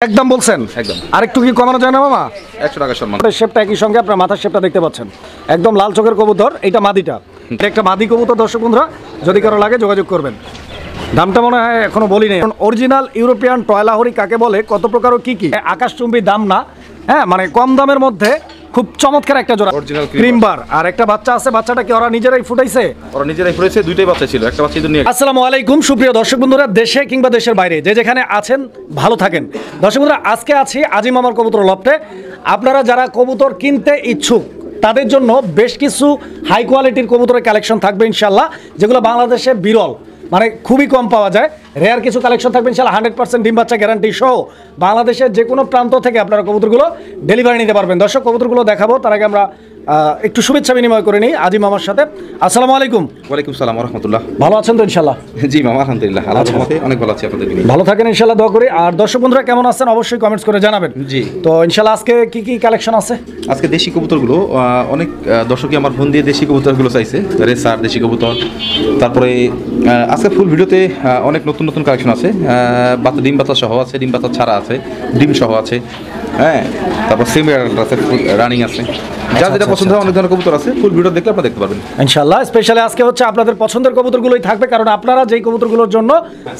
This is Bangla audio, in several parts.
একদম বলছেন একদম। আরেকটু কি কমানো যায় না মামা? 100 টাকা সম্মান। শেপটা একই সঙ্গে আপনার মাথার শেপটা দেখতে পাচ্ছেন, একদম লাল চোখের কবুতর। এটা মাদিটা, এটা একটা মাদি কবুতর। দর্শক বন্ধুরা যদি কারো লাগে যোগাযোগ করবেন। দামটা মনে হয় এখনো বলি নেই। অরিজিনাল ইউরোপিয়ান টয়লাহরি কাকে বলে, কত প্রকার ও কি কি, আকাশচুম্বী দাম না, হ্যাঁ মানে কম দামের মধ্যে খুব চমৎকার একটা জোড়া Original ক্রিমবার। আর একটা বাচ্চা আছে, বাচ্চাটা কি ওরা নিজেরাই ফুটাইছে? ওরা নিজেরাই ফুটেছে, দুইটাই বাচ্চা ছিল, একটা বাচ্চা ইঁদুর নিয়ে। আসসালামু আলাইকুম সুপ্রিয় দর্শক বন্ধুরা, দেশে কিংবা দেশের বাইরে যে যেখানে আছেন ভালো থাকেন। দর্শক বন্ধুরা, আজকে আছি আজিম মামার কবুতর লফটে। আপনারা যারা কবুতর কিনতে ইচ্ছুক তাদের জন্য বেশ কিছু হাই কোয়ালিটির কবুতরের কালেকশন থাকবে ইনশাল্লাহ, যেগুলো বাংলাদেশে বিরল, মানে খুবই কম পাওয়া যায়। রেয়ার কিছু কালেকশন থাকবে ইনশাল্লাহ, 100% ডিম বাচ্চা গ্যারান্টি সহ বাংলাদেশের যে কোনো প্রান্ত থেকে আপনারা কবুতরগুলো ডেলিভারি নিতে পারবেন। দর্শক, কবুতরগুলো দেখাবো তার আগে আমরা একটু শুভেচ্ছা বিনিময় করে নিই আজিম মামার সাথে। আসসালামু আলাইকুম। ওয়ালাইকুম সালাম ওয়া রাহমাতুল্লাহ। ভালো আছেন তো ইনশাল্লাহ? জি মামা, আলহামদুলিল্লাহ, আল্লাহর রহমতে অনেক ভালো আছি। আপনাদের ভালো থাকেন ইনশাল্লাহ, দোয়া করি। আর দর্শক বন্ধুরা কেমন আছেন অবশ্যই কমেন্টস করে জানাবেন। জি। তো ইনশাল্লাহ আজকে কি কি কালেকশন আছে? আজকে দেশি কবুতরগুলো অনেক দর্শকই আমার ফোন দিয়ে দেশি কবুতরগুলো চাইছে, রেসার দেশি কবুতর। তারপরে আজকে ফুল ভিডিওতে অনেক নতুন নতুন কালেকশন আছে, বাচ্চা ডিম বাচ্চা সহ আছে, ডিম বাচ্চা ছাড়া আছে, ডিম সহ আছে, হ্যাঁ। তারপর সেমি আছে, রানিং আছে, যা যেটা পছন্দ হয় অনেক ধরনের কবুতর আছে। ফুল ভিডিও দেখলে আপনারা দেখতে পারবেন ইনশাল্লাহ। স্পেশালি আজকে হচ্ছে আপনাদের পছন্দের কবুতরগুলোই থাকবে, কারণ আপনারা যেই কবুতরগুলোর জন্য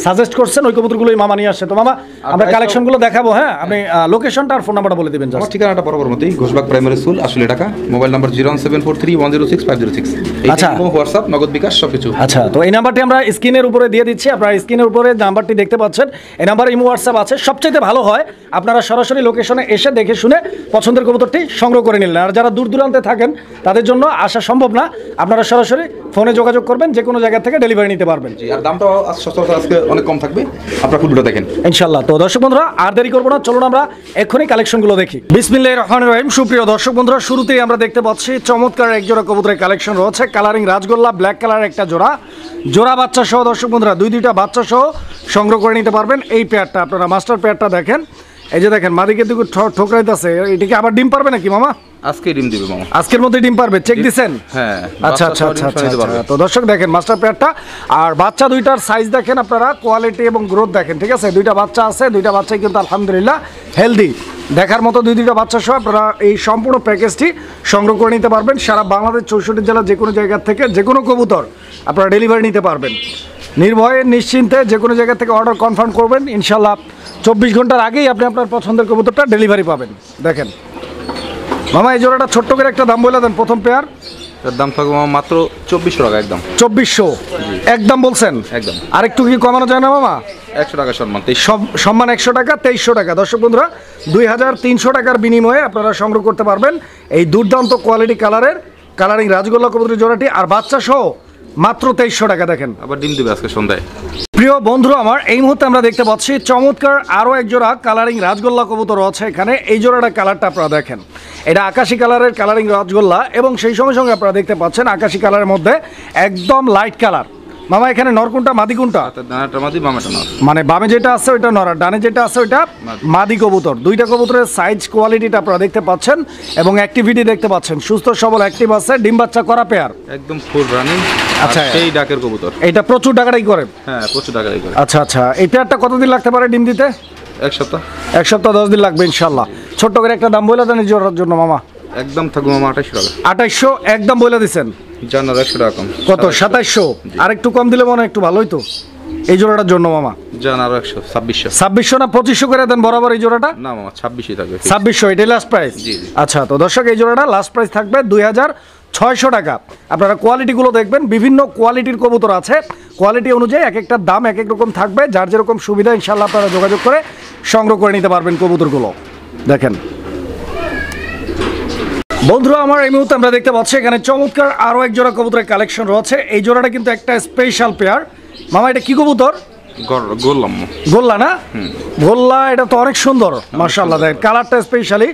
সাজেস্ট করছেন ওই কবুতরগুলোই মামা নিয়ে আসছে। তো মামা আমরা কালেকশনগুলো দেখাবো, হ্যাঁ। আপনি লোকেশনটা আর ফোন নাম্বারটা বলে দিবেন। আমার ঠিকানাটা বরাবর মতোই, ঘোষবাগ প্রাইমারি স্কুল, আসলে ঢাকা। Mobile number 01743106506। আচ্ছা, হোয়াটসঅ্যাপ, নগদ বিকাশ সবকিছু। আচ্ছা, তো এই নাম্বারটি আমরা স্ক্রিনের উপরে দিয়ে দিচ্ছি। আপনারা স্ক্রিনের উপরে নাম্বারটি দেখতে পাচ্ছেন, এই নাম্বারে ইমো হোয়াটসঅ্যাপ আছে। সবচেয়ে ভালো হয় আপনারা সরাসরি লোকেশনে এসে দেখে শুনে পছন্দের কবুতরটি সংগ্রহ করে নিলেন। আর যারা দূর দূরান্তে থাকেন তাদের জন্য আসা সম্ভব না, আপনারা সরাসরি ফোনে যোগাযোগ করবেন, যে কোনো জায়গা থেকে ডেলিভারি নিতে পারবেন। আর দামটাও সচরাচর আজকে অনেক কম থাকবে, আপনারা ফুল ভিডিও দেখেন ইনশাল্লাহ। তো দর্শক বন্ধুরা আর দেরি করবো না, চলুন আমরা এক্ষুনি কালেকশনগুলো দেখি। বিসমিল্লাহির রহমানির রহিম। সুপ্রিয় দর্শক বন্ধুরা, শুরুতেই আমরা দেখতে পাচ্ছি চমৎকার এক জোড়া কবুতরের কালেকশন রয়েছে। কালারিং রাজগোল্লা, ব্ল্যাক কালার একটা জোড়া বাচ্চা সহ। দর্শক বন্ধুরা দুইটা বাচ্চা সহ সংগ্রহ করে নিতে পারবেন। এই পেয়ারটা আপনারা মাস্টার পেয়ারটা দেখেন, এই যে দেখেন মাদিকে দিকে ঠোকরাইতেছে। এটাকে আবার ডিম পারবে নাকি মামা? আজকে ডিম দিবে মামা, আজকের মধ্যে ডিম পারবে, চেক দিছেন? হ্যাঁ। আচ্ছা আচ্ছা আচ্ছা আচ্ছা। তো দর্শক দেখেন মাস্টার পেয়ারটা, আর বাচ্চা দুইটার সাইজ দেখেন আপনারা, কোয়ালিটি এবং গ্রোথ দেখেন, ঠিক আছে? দুইটা বাচ্চা আছে, দুইটা বাচ্চাই কিন্তু আলহামদুলিল্লাহ হেলদি, দেখার মতো দুইটা বাচ্চা সহ আপনারা এই সম্পূর্ণ প্যাকেজটি সংগ্রহ করে নিতে পারবেন। সারা বাংলাদেশ 64 জেলার যে কোনো জায়গা থেকে যে কোনো কবুতর আপনারা ডেলিভারি নিতে পারবেন নির্ভয়ে, নিশ্চিন্তে। যে কোনো জায়গা থেকে অর্ডার কনফার্ম করবেন, ইনশাল্লাহ 24 ঘন্টার আগেই আপনি আপনার পছন্দের কবুতরটা ডেলিভারি পাবেন। দেখেন মামা, এই জোড়াটা ছোট্ট করে একটা দাম বলে দেন। প্রথম পেয়ার এর দাম থাকবে মামা মাত্র 2400 টাকা, একদম 2400 একদম বলছেন? একদম। আরেকটু কি কমানো যায় না মামা? 100 টাকা সম্মান, সম্মান 100 টাকা, 2300 টাকা। দর্শক বন্ধুরা 2300 টাকার বিনিময়ে আপনারা সংগ্রহ করতে পারবেন এই দুর্দান্ত কোয়ালিটি কালারিং রাজগোল্লা কবুতরের জোড়াটি, আর বাচ্চা সহ মাত্র 2300 টাকা। দেখেন আবার ডিম দিবে আজকে সন্ধ্যায়। প্রিয় বন্ধুরা আমার, এই মুহূর্তে আমরা দেখতে পাচ্ছি চমৎকার আরও এক জোড়া কালারিং রাজগোল্লা কবুতর আছে এখানে। এই জোড়াটা কালারটা আপনারা দেখেন, এটা আকাশি কালারের কালারিং রাজগোল্লা, এবং সেই সঙ্গে সঙ্গে আপনারা দেখতে পাচ্ছেন আকাশি কালারের মধ্যে একদম লাইট কালার। মামা এখানে নর কোনটা মাদি কোনটা? ডানাটা মাদি, বামেটা নর। মানে বামে যেটা আছে ওইটা নর, আর ডানে যেটা আছে ওইটা মাদি কবুতর। দুইটা কবুতরের সাইজ কোয়ালিটিটা আপনারা দেখতে পাচ্ছেন এবং অ্যাক্টিভিটি দেখতে পাচ্ছেন, সুস্থ সবল অ্যাক্টিভ আছে, ডিম বাচ্চা করা পেয়ার, একদম ফুল রানিং। আচ্ছা, সেই ডাকের কবুতর, এটা প্রচুর টাকাটাই করে। হ্যাঁ প্রচুর টাকাই করে। আচ্ছা আচ্ছা, এই পেয়ারটা কতদিন লাগতে পারে ডিম দিতে? 1 সপ্তাহ। 1 সপ্তাহ 10 দিন লাগবে ইনশাল্লাহ। ছোট্ট করে একটা দাম বলে দেন এই জোড়ার জন্য মামা। একদম থাকবে মামা 2800 টাকা। 2800 একদম বলে দিচ্ছেন? জানার 100 টাকা কম। কত? 2700। আর একটু কম দিলে মনে হয় একটু ভালোই তো এই জোড়াটার জন্য মামা। জানার 100, 2600। 2600 না 2500 করে দেন বরাবর এই জোড়াটা? না মামা 2600 থাকবে। 2600 এটাই লাস্ট প্রাইস? জি। আচ্ছা, তো দর্শক এই জোড়াটা লাস্ট প্রাইস থাকবে 2600 টাকা। আপনারা কোয়ালিটিগুলো দেখবেন, বিভিন্ন কোয়ালিটির কবুতর আছে, কোয়ালিটি অনুযায়ী এক একটা দাম এক এক রকম থাকবে। যার যেরকম সুবিধা ইনশাল্লাহ আপনারা যোগাযোগ করে সংগ্রহ করে নিতে পারবেন কবুতরগুলো। দেখেন বন্ধুরা আমার, এই মুহূর্তে আমরা দেখতে পাচ্ছি এখানে চমৎকার আরও এক জোড়া কবুতরের কালেকশন রয়েছে। এই জোড়াটা কিন্তু একটা স্পেশাল পেয়ার। মামা এটা কি কবুতর? গোল্লা না? গোল্লা, এটা তো অনেক সুন্দর মাশাআল্লাহ। দেখেন কালারটা স্পেশালি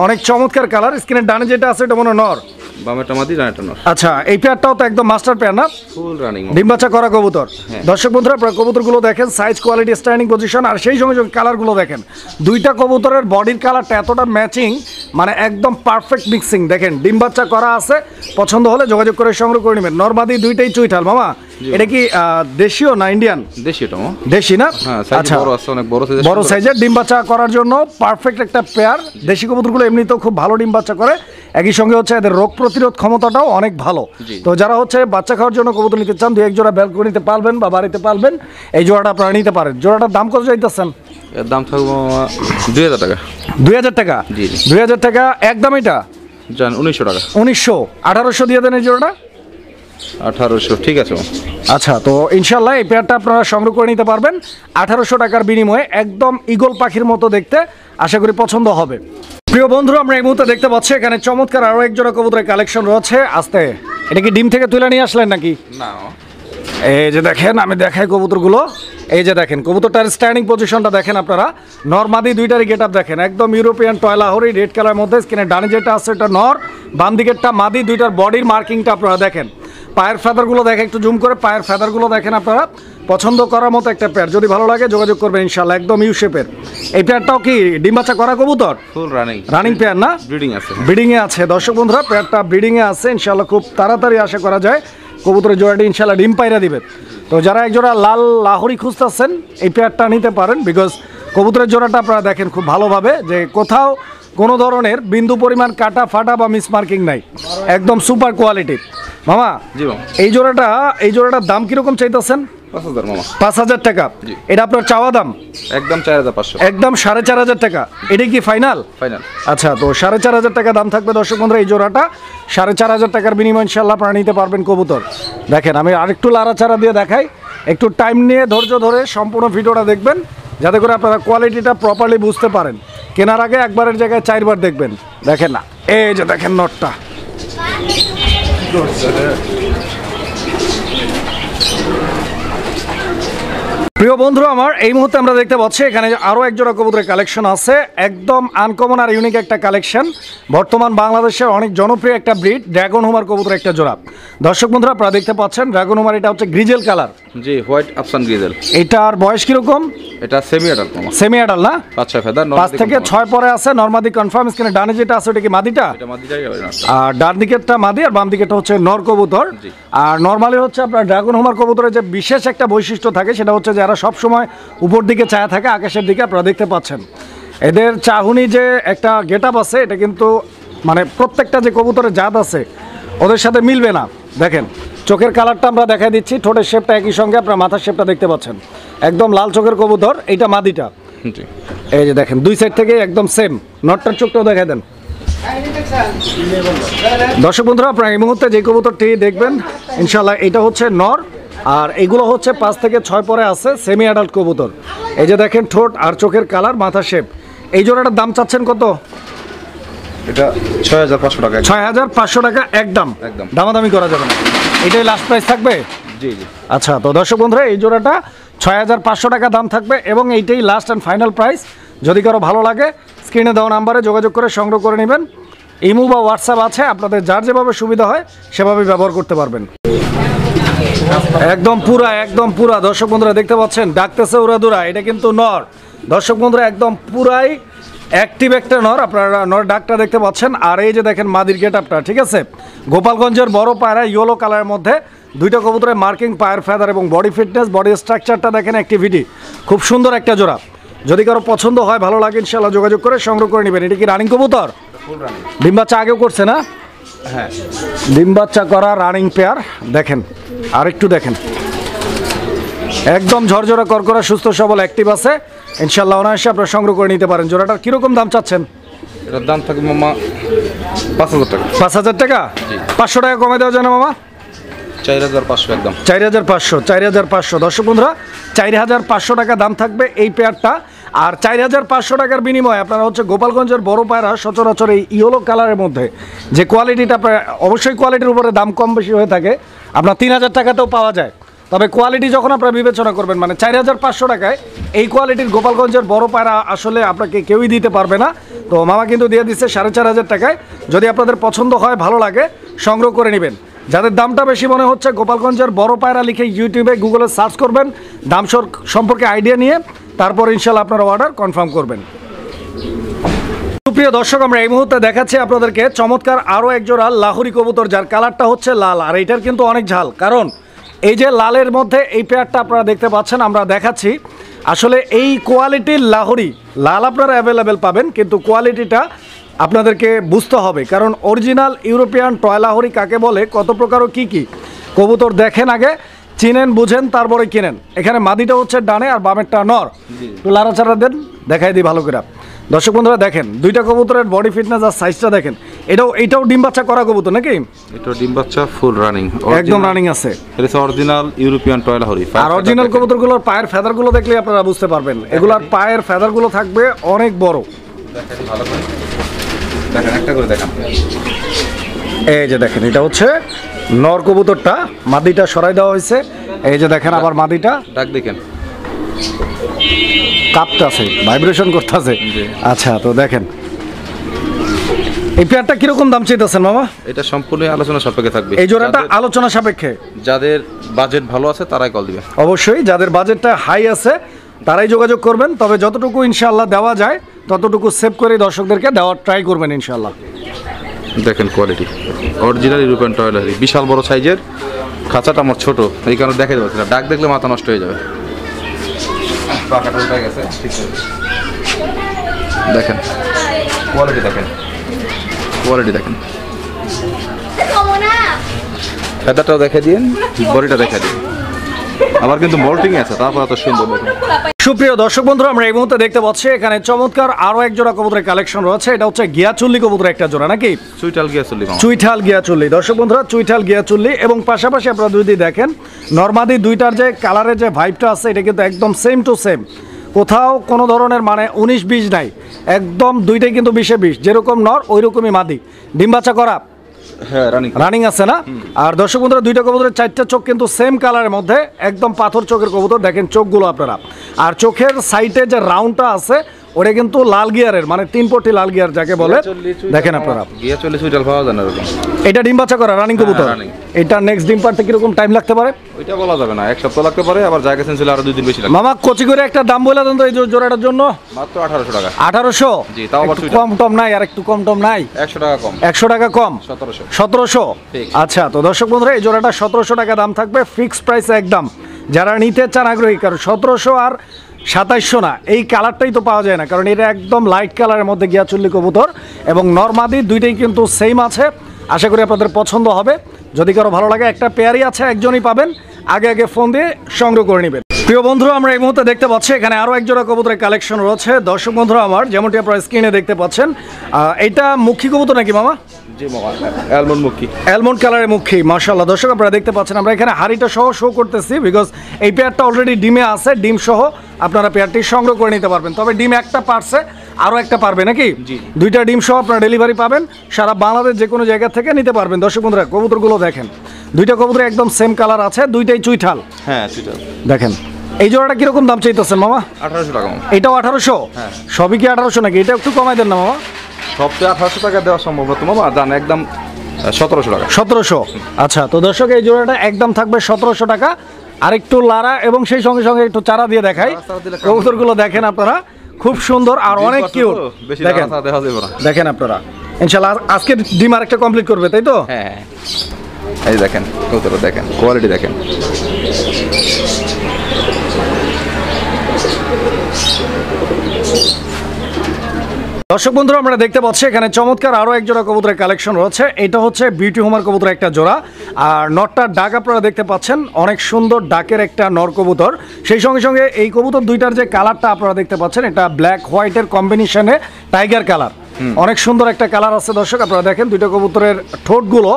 অনেক চমৎকার কালার। স্ক্রিনের ডানে যেটা আছে এটা মনে নর, বামেটা মাদি, ডানেটা নর। আচ্ছা, এই পেয়ারটাও তো একদম মাস্টার পেয়ার না? ফুল রানিং, ডিম বাচ্চা করা কবুতর। দর্শক বন্ধুরা আপনারা কবুতরগুলো দেখেন, সাইজ কোয়ালিটি স্ট্যান্ডিং পজিশন, আর সেই সঙ্গে সঙ্গে কালারগুলো দেখেন। দুইটা কবুতরের বডির কালারটা এতটা ম্যাচিং মানে একদম পারফেক্ট মিক্সিং। দেখেন ডিম বাচ্চা করা আছে, পছন্দ হলে যোগাযোগ করে সংগ্রহ করে নেবেন। নরমাদি দুইটাই চুইঠাল মামা। এটা কি দেশীয় না ইন্ডিয়ান? দেশি না? আচ্ছা, বড় সাইজের ডিম বাচ্চা করার জন্য পারফেক্ট একটা পেয়ার। দেশি কবুতরগুলো এমনিতেও খুব ভালো ডিম বাচ্চা করে, একই সঙ্গে হচ্ছে এদের রোগ প্রতিরোধ ক্ষমতাটাও অনেক ভালো। তো যারা হচ্ছে বাচ্চা খাওয়ার জন্য কবুতর নিতে চান, 2-1 জোড়া বেল করে নিতে পারবেন বা বাড়িতে পালবেন, এই জোড়াটা আপনারা নিতে পারেন। জোড়াটার দাম কত চাইতেছেন? এর দাম থাকবে 2000 টাকা। 2000 টাকা? 2000 টাকা একদম। এটা 1900 টাকা। 1900, 1800 দিয়ে দেন এই জোড়াটা। 1800 ঠিক আছে। আচ্ছা, তো ইনশাল্লাহ এই পেয়ারটা আপনারা সংগ্রহ করে নিতে পারবেন 1800 টাকার বিনিময়ে। একদম ঈগল পাখির মতো দেখতে, আশা করি পছন্দ হবে। প্রিয় বন্ধুরা, আমরা এই মুহূর্তে দেখতে পাচ্ছি এখানে চমৎকার আরও এক জোড়া কবুতরের কালেকশন রয়েছে। আস্তে, এটা কি ডিম থেকে তুলে নিয়ে আসলেন নাকি? না, এই যে দেখেন, আমি দেখাই কবুতরগুলো। এই যে দেখেন কবুতরটার স্ট্যান্ডিং পজিশনটা দেখেন আপনারা। নরমাদি দুইটারই গেট আপ দেখেন, একদম ইউরোপিয়ান টয়লাহরি রেড কালারের মধ্যে। স্কিনে ডানে যেটা আছে এটা নর, বাম দিকেরটা মাদি। দুইটার বডির মার্কিংটা আপনারা দেখেন। পায়ের ফেদারগুলো দেখেন, একটু জুম করে পায়ের ফেদারগুলো দেখেন আপনারা। পছন্দ করার মতো একটা পেয়ার, যদি ভালো লাগে যোগাযোগ করবেন ইনশাল্লাহ। একদম ইউ শেপের এই পেয়ারটাও কি ডিম বাচ্চা করা কবুতর? ফুল রানিং পেয়ার না? ব্রিডিং এ আছে দর্শক বন্ধুরা, পেয়ারটা ব্রিডিং এ আছে। ইনশাল্লাহ খুব তাড়াতাড়ি আশা করা যায় কবুতরের জোড়াটি ইনশাল্লাহ ডিম পাইরা দিবে। তো যারা এক জোড়া লাল লাহোরি খুঁজতেছেন, এই পেয়ারটা নিতে পারেন। বিকজ কবুতরের জোড়াটা আপনারা দেখেন খুব ভালোভাবে, যে কোথাও কোনো ধরনের বিন্দু পরিমাণ কাটা ফাটা বা মিসমার্কিং নাই, একদম সুপার কোয়ালিটি। মামা, এই জোড়াটার দাম কিরকম চাইতেছেন? 5000 টাকা। এটা আপনার চাওয়া দাম? একদম 4500। একদম 4500 টাকা। এটা কি ফাইনাল? আচ্ছা, তো 4500 টাকা দাম থাকবে দর্শক বন্ধুরা। এই জোড়াটা 4500 টাকার বিনিময়ে ইনশাল্লাহ আপনারা নিতে পারবেন কবুতর। দেখেন, আমি আরেকটু লাড়াচাড়া দিয়ে দেখাই। একটু টাইম নিয়ে ধৈর্য ধরে সম্পূর্ণ ভিডিওটা দেখবেন, যাতে করে আপনারা কোয়ালিটিটা প্রপারলি বুঝতে পারেন। কেনার আগে একবারের জায়গায় 4 বার দেখবেন। দেখেন না, এই যে দেখেন নটটা। প্রিয় বন্ধুরা আমার, এই মুহূর্তে আমরা দেখতে পাচ্ছি এখানে আরও এক জোড়া কবুতরের কালেকশন আছে। একদম আনকমন আর ইউনিক একটা কালেকশন। বর্তমান বাংলাদেশের অনেক জনপ্রিয় একটা ব্রিড, ড্রাগন হুমার কবুতরের একটা জোড়া। দর্শক বন্ধুরা আপনারা দেখতে পাচ্ছেন ড্রাগন হুমার, এটা হচ্ছে গ্রিজেল কালার। জি, হোয়াইট আফসান গ্রিজেল। এটার বয়স কিরকম? এটা সেমি অ্যাডাল্ট। সেমি অ্যাডাল্ট না? 5-6 ফেদার, 5 থেকে 6 পরে আছে। নরমাদি কনফার্ম। স্ক্রিনে ডানে যেটা আছে ওটা কি মাদিটা? এটা মাদিটাই হবে না। আর ডান দিকেরটা মাদি আর বাম দিকেরটা হচ্ছে নর কবুতর। আর নরমালি হচ্ছে আপনার ড্রাগন হুমার কবুতরের যে বিশেষ একটা বৈশিষ্ট্য থাকে, সেটা হচ্ছে যারা সব সময় উপর দিকে চায়া থাকে, আকাশের দিকে। আপনারা দেখতে পাচ্ছেন এদের চাহুনি যে একটা গেট আপ আছে, এটা কিন্তু মানে প্রত্যেকটা যে কবুতরের জাত আছে ওদের সাথে মিলবে না। দেখেন চোখের কালারটা আমরা দেখাই দিচ্ছি, ঠোঁটের শেপটা একই সঙ্গে, আপনার মাথার শেপটা দেখতে পাচ্ছেন, একদম লাল চোখের কবুতর। এইটা মাদিটা। এই যে দেখেন দুই সাইড থেকে একদম সেম। নটটার চোখটাও দেখাই দেন দর্শক বন্ধুরা। আপনারা এই মুহূর্তে যে কবুতরটি দেখবেন ইনশাল্লাহ এটা হচ্ছে নর, আর এগুলো হচ্ছে 5 থেকে 6 পরে আছে, সেমি অ্যাডাল্ট কবুতর। এই যে দেখেন ঠোঁট আর চোখের কালার, মাথার শেপ। এই জোড়াটার দাম চাচ্ছেন কত? এটা 6500 টাকা। 6500 টাকা একদম। দামাদামি করা যাবে না, এটাই লাস্ট প্রাইস থাকবে? জি। আচ্ছা, তো দর্শক বন্ধুরা এই জোড়াটা 6500 টাকা দাম থাকবে এবং এইটাই লাস্ট অ্যান্ড ফাইনাল প্রাইস। যদি কারো ভালো লাগে স্ক্রিনে দেওয়া নাম্বারে যোগাযোগ করে সংগ্রহ করে নেবেন। ইমো বা হোয়াটসঅ্যাপ আছে, আপনাদের যার যেভাবে সুবিধা হয় সেভাবে ব্যবহার করতে পারবেন। একদম পুরা দর্শক বন্ধুরা দেখতে পাচ্ছেন, ডাকতেছে উড়াদুরা। এটা কিন্তু নর দর্শক বন্ধুরা, একদম পুরাই অ্যাক্টিভ একটা নর। আপনারা নর ডাকটা দেখতে পাচ্ছেন। আর এই যে দেখেন মাদির গেট আপটা, ঠিক আছে। গোপালগঞ্জের বড় পায়রা, ইয়েলো কালারের মধ্যে দুইটা কবুতরের মার্কিং, পায়ের ফেদার এবং বডি ফিটনেস, বডি স্ট্রাকচারটা দেখেন, অ্যাক্টিভিটি খুব সুন্দর একটা জোড়া। যদি কারো পছন্দ হয়, ভালো লাগে, ইনশাল্লাহ যোগাযোগ করে সংগ্রহ করে নেবেন। এটা কি রানিং কবুতর? ডিম বাচ্চা আগেও করছে না? হ্যাঁ, ডিম বাচ্চা করা রানিং পেয়ার। দেখেন আর একটু দেখেন, একদম ঝরঝরা করকরা, সুস্থ সবল, অ্যাক্টিভ আছে। ইনশাল্লাহ অনায়াসে আপনারা সংগ্রহ করে নিতে পারেন। জোড়াটার কিরকম দাম চাচ্ছেন? এটার দাম থাকবে মামা 5000 টাকা। 5000 টাকা? 500 টাকা কমে দেওয়া যায় না মামা? 4500 একদম। 4500 দর্শক বন্ধুরা, 4500 টাকা দাম থাকবে এই পেয়ারটা। আর 4500 টাকার বিনিময়ে আপনারা হচ্ছে গোপালগঞ্জের বড় পায়রা, সচরাচর এই ইয়েলো কালারের মধ্যে যে কোয়ালিটিটা, অবশ্যই কোয়ালিটির উপরে দাম কম বেশি হয়ে থাকে, আপনার 3000 টাকাতেও পাওয়া যায়। তবে কোয়ালিটি যখন আপনারা বিবেচনা করবেন, মানে 4500 টাকায় এই কোয়ালিটির গোপালগঞ্জের বড় পায়রা আসলে আপনাকে কেউই দিতে পারবে না। তো মামা কিন্তু দিয়ে দিচ্ছে 4500 টাকায়। যদি আপনাদের পছন্দ হয়, ভালো লাগে, সংগ্রহ করে নেবেন। যাদের দামটা বেশি মনে হচ্ছে, গোপালগঞ্জের বড় পায়রা লিখে ইউটিউবে গুগলে সার্চ করবেন, দাম সম্পর্কে আইডিয়া নিয়ে তারপর ইনশাল্লাহ আপনারা অর্ডার কনফার্ম করবেন। সুপ্রিয় দর্শক, আমরা এই মুহূর্তে দেখাচ্ছি আপনাদেরকে চমৎকার আরও এক জোড়া লাহোরি কবুতর, যার কালারটা হচ্ছে লাল। আর এটার কিন্তু অনেক ঝাল, কারণ এই যে লালের মধ্যে এই পেয়ারটা আপনারা দেখতে পাচ্ছেন, আমরা দেখাচ্ছি। আসলে এই কোয়ালিটির লাহোরি লাল আপনারা অ্যাভেলেবেল পাবেন, কিন্তু কোয়ালিটিটা আপনাদেরকে বুঝতে হবে, কারণ অরিজিনাল ইউরোপিয়ান টয় লাহোরি কাকে বলে, কত প্রকার ও কী কী কবুতর দেখেন আগে, চিনেন বুঝেন তারপরে কিনেন। এখানে মাদিটা হচ্ছে ডানে আর বামেরটা নর। একটু লাড়াচাড়া দেন, দেখাই দিই ভালো করে। দর্শক বন্ধুরা দেখেন দুইটা কবুতরের বডি ফিটনেস আর সাইজটা দেখেন। এটাও ডিম বাচ্চা করা কবুতর নাকি? এটা ডিম বাচ্চা ফুল রানিং, একদম রানিং আছে। এটা অরিজিনাল ইউরোপিয়ান টয় লাহোরি। আর অরিজিনাল কবুতরগুলোর পায়ের ফেদারগুলো দেখলে আপনারা বুঝতে পারবেন, এগুলার পায়ের ফেদারগুলো থাকবে অনেক বড়। দেখেন ভালো করে দেখেন, একটা করে দেখেন। এই যে দেখেন, এটা হচ্ছে নর কবুতরটা, মাদিটা সরাই দেওয়া হয়েছে। এই যে দেখেন আবার মাদিটা ডাক দেখেন, কাঁপতেছে, ভাইব্রেশন করতেছে। আচ্ছা, তো দেখেন এই পেয়ারটা কিরকম দাম চাইতেছেন মামা? এটা সম্পূর্ণ আলোচনা সাপেক্ষে থাকবে। এই জোড়াটা আলোচনা সাপেক্ষে, যাদের বাজেট ভালো আছে তারাই কল দিবে। অবশ্যই যাদের বাজেটটা হাই আছে তারাই যোগাযোগ করবেন। তবে যতটুকু ইনশাআল্লাহ দেওয়া যায় ততটুকু সেভ করে দর্শকদেরকে দেওয়ার ট্রাই করবেন ইনশাআল্লাহ। দেখেন quality original European toy Lahori, বিশাল বড় সাইজের। খাঁচাটা আমার ছোট, এই কারণে দেখাতে পারছি না, ডাক দেখলে মাথা নষ্ট হয়ে যাবে। পাখাটা উঠে গেছে, ঠিক আছে। দেখেন কোয়ালিটি, দেখেন কোয়ালিটি, দেখেন ফেদারটাও দেখে দিন, বডিটা দেখে দিন। আবার কিন্তু মল্টিং আছে, তারপর এত সুন্দর। সুপ্রিয় দর্শক বন্ধুরা, আমরা এই মুহূর্তে দেখতে পাচ্ছি এখানে চমৎকার আরো এক জোড়া কবুতরের কালেকশন রয়েছে। এটা হচ্ছে গিয়াচুল্লি কবুতরের একটা জোড়া নাকি? চুইটাল গিয়াচুল্লি, চুইঠাল গিয়াচুল্লি। দর্শক বন্ধুরা, চুইঠাল গিয়াচুল্লি এবং পাশাপাশি আপনারা যদি দেখেন নরমাদি দুইটার যে কালারের যে ভাইবটা আছে, এটা কিন্তু একদম সেম টু সেম, কোথাও কোনো ধরনের মানে 19-20 নাই, একদম দুইটাই কিন্তু 20-20, যেরকম নর ওই রকমই মাদি। ডিম বাচ্চা করা, হ্যাঁ রানিং আছে না? আর দর্শক বন্ধুরা, দুইটা কবুতরের চারটা চোখ কিন্তু সেম কালারের মধ্যে, একদম পাথর চোখের কবুতর। দেখেন চোখগুলো আপনারা, আর চোখের সাইডে যে রাউন্ডটা আছে ওটা কিন্তু লাল গিয়ারের, মানে 3 পটি লাল গিয়ার যাকে বলে। দেখেন আপনারা গিয়াচুল্লি চুইটাল পাওয়া যায় না এরকম। এটা ডিম বাচ্চা করা রানিং কবুতর। এটা নেক্সট ডিম পারতে কিরকম টাইম লাগতে পারে? ওইটা বলা যাবে না, 1 সপ্তাহ লাগতে পারে, আবার জায়গা চেঞ্জ হলে আরো 2 দিন বেশি লাগবে। মামা কচি করে একটা দাম বলে দেন তো এই জোড়াটার জন্য। মাত্র 1800 টাকা। 1800? জি, তাও আবার কম টম নাই? আর একটু কম টম নাই? 100 টাকা কম। 100 টাকা কম? 1700। 1700? আচ্ছা, তো দর্শক বন্ধুরা, এই জোড়াটা 1700 টাকা দাম থাকবে, ফিক্সড প্রাইস একদম। যারা নিতে চান আগ্রহী, কারণ 1700 আর 2700 না, এই কালারটাই তো পাওয়া যায় না, কারণ এটা একদম লাইট কালারের মধ্যে গিয়াচুল্লি কবুতর এবং নরমাদি দুইটাই কিন্তু সেম আছে। আশা করি আপনাদের পছন্দ হবে। যদি কারো ভালো লাগে, একটা পেয়ারই আছে, একজনই পাবেন, আগে ফোন দিয়ে সংগ্রহ করে নেবেন। প্রিয় বন্ধুরা, আমরা এই মুহূর্তে দেখতে পাচ্ছি এখানে আরও এক জোড়া কবুতরের কালেকশন রয়েছে। দর্শক বন্ধুরা আমার, যেমনটি আপনারা স্ক্রিনে দেখতে পাচ্ছেন, এইটা মুখী কবুতর নাকি মামা? জি মামা, অ্যালমন্ড মুখী, অ্যালমন্ড কালারের মুখী। মাশাআল্লাহ দর্শক, আপনারা দেখতে পাচ্ছেন আমরা এখানে হাড়িটা সহ শো করতেছি, বিকজ এই পেয়ারটা অলরেডি ডিমে আছে। ডিম সহ আপনারা পেয়ারটি সংগ্রহ করে নিতে পারবেন। তবে ডিম একটা পারছে, আরও একটা পারবে নাকি? দুইটা ডিম সহ আপনারা ডেলিভারি পাবেন, সারা বাংলাদেশ যে কোনো জায়গা থেকে নিতে পারবেন। দর্শক বন্ধুরা, কবুতরগুলো দেখেন, দুইটা কবুতর একদম সেম কালার আছে, দুইটাই চুইঠাল। হ্যাঁ চুইঠাল। দেখেন এই জোড়াটা কিরকম দাম চাইতেছেন মামা? 1800 টাকা। এটাও 1800? হ্যাঁ। সবই কি 1800 নাকি? এটা একটু কমাই দেন না মামা। সবচেয়ে 1800 টাকা দেওয়া সম্ভব না তো মামা, জান একদম 1700 টাকা। 1700? আচ্ছা, তো দর্শক এই জোড়াটা একদম থাকবে 1700 টাকা। আর একটু লারা এবং সেই সঙ্গে সঙ্গে একটু চারা দিয়ে দেখাই, কবুতরগুলো দেখেন আপনারা, খুব সুন্দর আর অনেক কিউট। দেখেন দেখেন আপনারা, ইনশাআল্লাহ আজকে ডিম আর একটা কমপ্লিট করবে, তাই তো? হ্যাঁ, এই দেখেন কবুতর, দেখেন কোয়ালিটি, দেখেন দর্শক বন্ধুরা, আমরা দেখতে পাচ্ছি এখানে চমৎকার আরও এক জোড়া কবুতরের কালেকশন রয়েছে। এটা হচ্ছে বিউটি হোমার কবুতরের একটা জোড়া, আর নরটার ডাক আপনারা দেখতে পাচ্ছেন, অনেক সুন্দর ডাকের একটা নর কবুতর। সেই সঙ্গে সঙ্গে এই কবুতর দুইটার যে কালারটা আপনারা দেখতে পাচ্ছেন, এটা ব্ল্যাক হোয়াইটের কম্বিনেশনে টাইগার কালার, অনেক সুন্দর একটা কালার আছে। দর্শক আপনারা দেখেন দুইটা কবুতরের ঠোঁটগুলো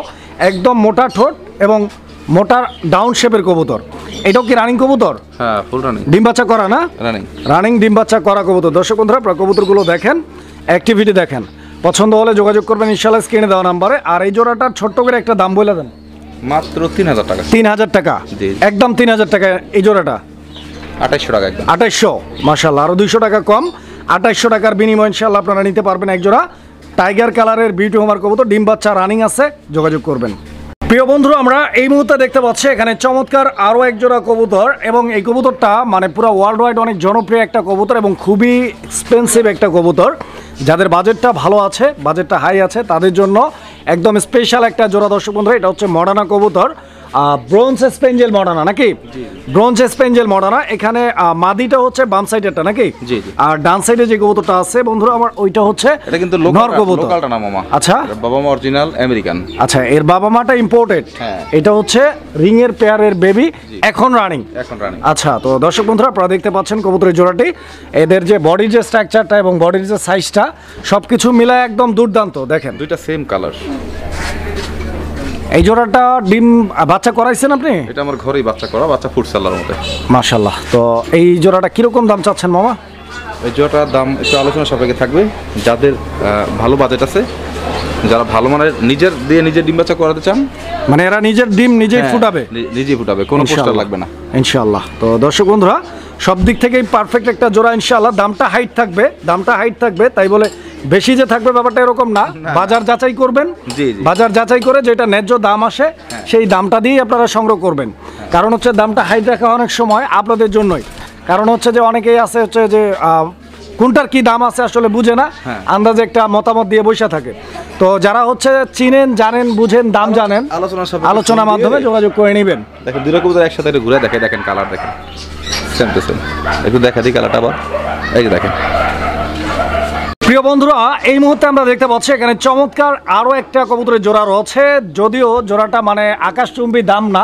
একদম মোটা ঠোঁট এবং মোটা ডাউন শেপের কবুতর। এটাও কি রানিং কবুতর? হ্যাঁ, ফুল রানিং। ডিম বাচ্চা করা না? রানিং ডিম বাচ্চা করা কবুতর। দর্শক বন্ধুরা, আপনারা কবুতরগুলো দেখেন, অ্যাক্টিভিটি দেখেন, পছন্দ হলে যোগাযোগ করবেন ইনশাআল্লাহ স্ক্রিনে দেওয়া নাম্বারে। আর এই জোড়াটার ছোট্ট করে একটা দাম বলে দেন। মাত্র 3000 টাকা। 3000 টাকা? একদম 3000 টাকা। এই জোড়াটা 2800 টাকা একদম। 2800? মাশাআল্লাহ, আরো 200 টাকা কম। 2800 টাকার বিনিময়ে ইনশাআল্লাহ আপনারা নিতে পারবেন এক জোড়া টাইগার কালারের বিউটি হোমার কবুতর, ডিম বাচ্চা রানিং আছে, যোগাযোগ করবেন। প্রিয় বন্ধুরা, আমরা এই মুহূর্তে দেখতে পাচ্ছি এখানে চমৎকার আরও এক জোড়া কবুতর, এবং এই কবুতরটা মানে পুরো ওয়ার্ল্ড ওয়াইড অনেক জনপ্রিয় একটা কবুতর এবং খুবই এক্সপেন্সিভ একটা কবুতর। যাদের বাজেটটা ভালো আছে, বাজেটটা হাই আছে, তাদের জন্য একদম স্পেশাল একটা জোড়া দর্শক বন্ধুরা। এটা হচ্ছে মডার্না কবুতর, ব্রোঞ্জ স্পেঞ্জেল মডার্না নাকি? Bronze স্পেঞ্জেল Moderna. এখানে মাদিটা হচ্ছে বাম সাইডেরটা নাকি? আর ডান সাইডে যে কবুতরটা আছে বন্ধুরা আমার, ওইটা হচ্ছে এটা কিন্তু নর কবুতর। লোকালটা না মামা। আচ্ছা, বাবা মা অরিজিনাল আমেরিকান। আচ্ছা, এর বাবা মাটা ইম্পোর্টেড। এটা হচ্ছে রিং এর পেয়ারের বেবি, এখন রানিং। আচ্ছা, তো দর্শক বন্ধুরা আপনারা দেখতে পাচ্ছেন কবুতরের জোড়াটি। এদের যে বডির যে স্ট্রাকচারটা এবং বডির যে সাইজটা সবকিছু মিলায় একদম দুর্দান্ত। দেখেন দুইটা সেম কালার। এই জোড়াটা ডিম বাচ্চা করাইছেন আপনি? এটা আমার ঘরেই বাচ্চা করা, বাচ্চা ফুটসালার মধ্যে। মাশাআল্লাহ। তো এই জোড়াটা কিরকম দাম চাচ্ছেন মামা? এই জোড়াটার দাম একটু আলোচনা সাপেক্ষে থাকবে। যাদের ভালো বাজেট আছে, যারা ভালো মানের নিজের দিয়ে নিজে ডিম বাচ্চা করাতে চান, মানে এরা নিজের ডিম নিজেই ফুটাবে? নিজেই ফুটাবে, কোনো পোস্টার লাগবে না ইনশাআল্লাহ। তো দর্শক বন্ধুরা সব দিক থেকেই পারফেক্ট একটা জোড়া ইনশাআল্লাহ। দামটা হাইট থাকবে, তাই বলে বেশি যে থাকবে ব্যাপারটা এরকম না। বাজার যাচাই করবেন, বাজার যাচাই করে যেটা ন্যায্য দাম আসে সেই দামটা দিয়েই আপনারা সংগ্রহ করবেন। কারণ হচ্ছে দামটা হাইট রাখা অনেক সময় আপনাদের জন্যই। কারণ হচ্ছে যে অনেকেই আছে হচ্ছে যে কোনটার কি দাম আছে আসলে বুঝে না, আন্দাজে একটা মতামত দিয়ে বসে থাকে। তো যারা হচ্ছে চিনেন, জানেন, বুঝেন, দাম জানেন, আলোচনার মাধ্যমে যোগাযোগ করে নেবেন। দেখেন দুটো কবুতর একসাথে ঘুরে দেখেন কালার দেখেন সেম টু সেম। একটু দেখা দিই কালারটা আবার, এই যে দেখেন। প্রিয় বন্ধুরা, এই মুহূর্তে আমরা দেখতে পাচ্ছি এখানে চমৎকার আরও একটা কবুতরের জোড়া রয়েছে। যদিও জোড়াটা মানে আকাশচুম্বী দাম না,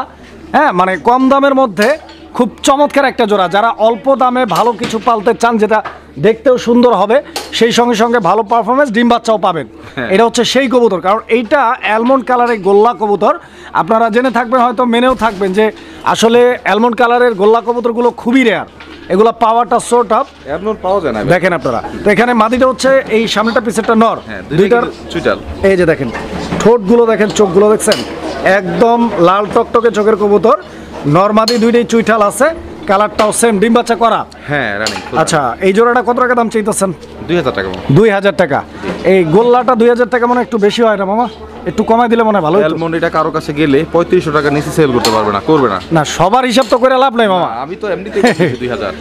হ্যাঁ, মানে কম দামের মধ্যে খুব চমৎকার একটা জোড়া। যারা অল্প দামে ভালো কিছু পালতে চান, যেটা দেখতেও সুন্দর হবে, সেই সঙ্গে সঙ্গে ভালো পারফরমেন্স, ডিম বাচ্চাও পাবেন, এটা হচ্ছে সেই কবুতর। কারণ এইটা অ্যালমন্ড কালারের গোল্লা কবুতর। আপনারা জেনে থাকবেন, হয়তো মেনেও থাকবেন যে আসলে অ্যালমন্ড কালারের গোল্লা কবুতরগুলো খুবই রেয়ার। এগুলো পাওয়াটা শর্ট আপ, পাওয়া যায় না। দেখেন আপনারা, তো এখানে মাদিটা হচ্ছে এই সামনেটা পিছেরটা নর, দুইটার চুইটাল। এই যে দেখেন ঠোঁটগুলো দেখেন, চোখগুলো দেখছেন একদম লাল টকটকে চোখের কবুতর। নরমাদি দুইটাই চুইঠাল আছে, কালারটাও সেম, ডিম বাচ্চা করা। হ্যাঁ, রানিং। আচ্ছা, এই জোড়াটা কত টাকা দাম চাইতেছেন? 2000 টাকা। 2000 টাকা। এই গোল্লাটা 2000 টাকা মানে একটু বেশি হয় না মামা? একটু কমাই দিলে মনে হয় ভালো। অ্যালমন্ড এটা কারো কাছে গেলে 3500 টাকা নিচে সেল করতে পারবে না, করবে না। না, সবার হিসাব তো করে লাভ নাই মামা। আমি তো এমনিতেই 2000।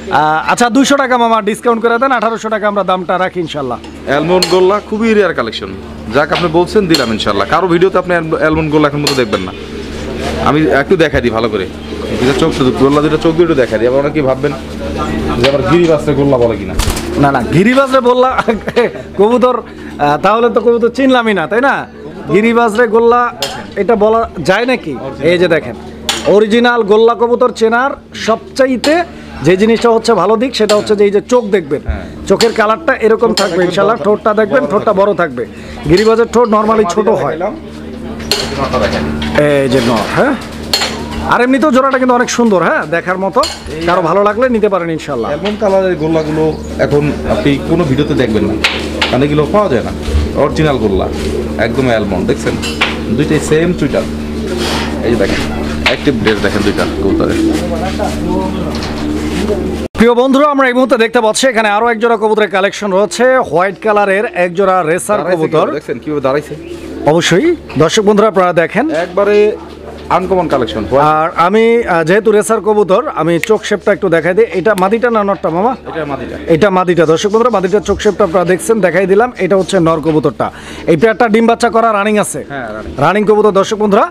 আচ্ছা, 200 টাকা মামা ডিসকাউন্ট করে দেন, 1800 টাকা আমরা দামটা রাখি ইনশাআল্লাহ। অ্যালমন্ড গোল্লা খুবই রেয়ার কালেকশন, যাক আপনি বলছেন দিলাম ইনশাআল্লাহ। কারো ভিডিওতে আপনি অ্যালমন্ড গোল্লা এখন মতো দেখবেন না। আমি একটু দেখাই দিই ভালো করে, দুটো চোখ, শুধু গোল্লা দুটো চোখ দিয়ে একটু দেখা দিই। আবার অনেকেই ভাববেন যে আবার গিরিবাসরে গোল্লা বলে কিনা। না না, গিরিবাসরে বললা কবুতর, তাহলে তো কবুতর চিনলামই না, তাই না? গিরিবাসরে গোল্লা এটা বলা যায় নাকি? এই যে দেখেন, অরিজিনাল গোল্লা কবুতর চেনার সবচাইতে যে জিনিসটা হচ্ছে ভালো দিক, সেটা হচ্ছে যে এই যে চোখ দেখবেন, চোখের কালারটা এরকম থাকবে ইনশাআল্লাহ। ঠোঁটটা দেখবেন, ঠোঁটটা বড় থাকবে। গিরিবাসের ঠোঁট নর্মালি ছোট হয়। এই যে নর, হ্যাঁ। আর এমনিতেও জোড়াটা কিন্তু অনেক সুন্দর, হ্যাঁ, দেখার মতো। কারো ভালো লাগলে নিতে পারেন ইনশাআল্লাহ। এমন কালারের গোল্লাগুলো এখন আপনি কোনো ভিডিওতে দেখবেন না, কারণ এগুলো পাওয়া যায় না। অরিজিনাল গোল্লা একদম অ্যালমন্ড, দেখছেন দুইটাই সেম চুইটাল। এই যে দেখেন অ্যাক্টিভ ড্রেস, দেখেন দুইটা কবুতরের। প্রিয় বন্ধুরা, আমরা এই মুহূর্তে দেখতে পাচ্ছি এখানে আরো এক জোড়া কবুতরের কালেকশন রয়েছে। হোয়াইট কালারের এক জোড়া রেসার কবুতর। দেখছেন কিভাবে দাঁড়াইছে? অবশ্যই দর্শক বন্ধুরা আপনারা দেখেন, একবারে আনকমন কালেকশন। আর আমি যেহেতু রেসার কবুতর, আমি চোখ শেপটা একটু দেখাই দিই। এটা মাদিটা না নরটা মামা? এটা মাদিটা। দর্শক বন্ধুরা, মাদিটার চোখ শেপটা আপনারা দেখছেন, দেখাই দিলাম। এটা হচ্ছে নর কবুতরটা। এই পেয়ারটা ডিম বাচ্চা করা রানিং আছে, রানিং কবুতর। দর্শক বন্ধুরা,